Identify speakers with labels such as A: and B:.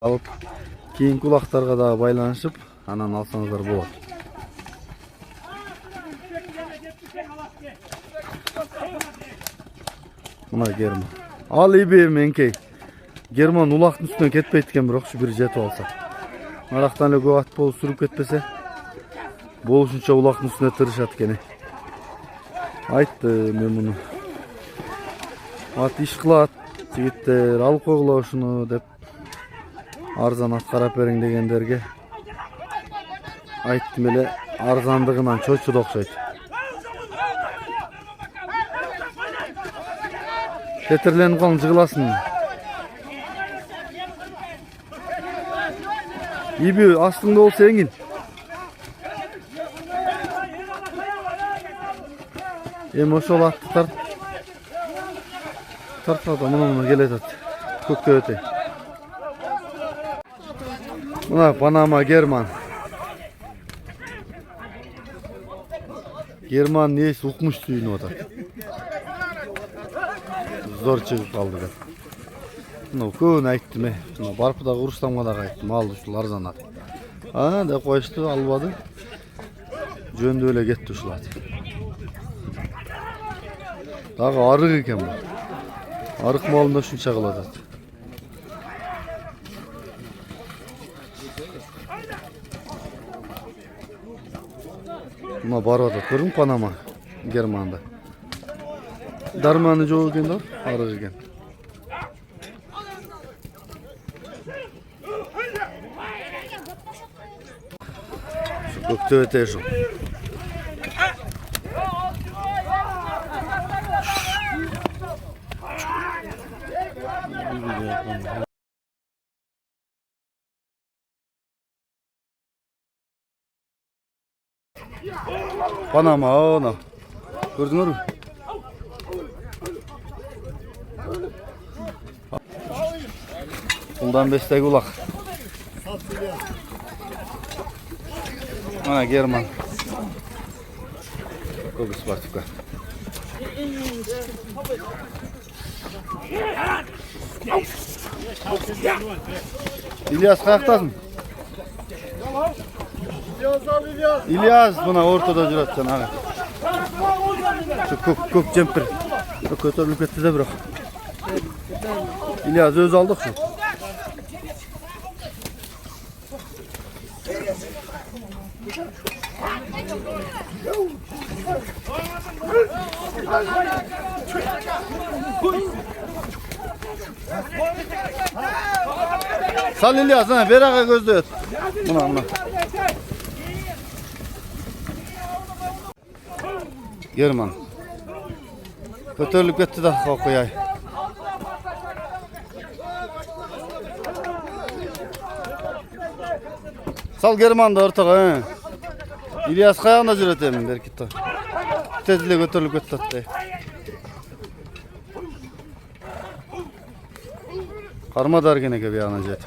A: алып кийинки улактарга дагы байланышып анан алсаңыздар болот. Мына Герман. Ал иби менкей. Герман улактын үстүнөн кетпейт экен, бирок бир жетип алса. Арактан эле көп ат болуп сүрүп кетпесе, болушунча улактын үстүнө тырышат экен. Айтты мен муну. Ат иш кылат, жигиттер алып койгула ушуну деп арзан ат карап бериң дегендерге айттым эле, арзандыгынан чочуд окшойт. Тетирленип калын, жыгыласын. Иби астыңда болсо эңил. Эми ошол атты тартады, мына келет. Көктөп өтөй. Мына Панама Герман. Герман несі укмуш сүйүнүп атат. Зор чыгып калды деп. Мына көбүн айттым, мына барып дагы Урустамга дагы айттым, ал ушул арзан ат. Деп коюшту, албады. Жөндө эле кетти ушул ат. Дагы арык экен бу. Арык малында ушунча кылат ат. Мына барып атат, көрдүңбү Панама Германда. Дарманы жок экен да, арык экен. Көктөп өтөй ушул. Панама, ана. Көрдүңөрбү? Улдан бестеги улак. Ана Герман. Көк спортивка. İlyas kayaktasın? İlyas buna ortada durat sen abi. Şu kök jumper. Kötörülüp ketdi de bırak. İlyas öz aldık şu. Sal İlyas, bir ağa gözde öt. Buna. German. Kötörülüp ketdi de koyay. Sal German da ortaga. İlyas kayağında jüretem belki de. Tezile kötörülüp ketdi. Karma dargene gibi yana jet.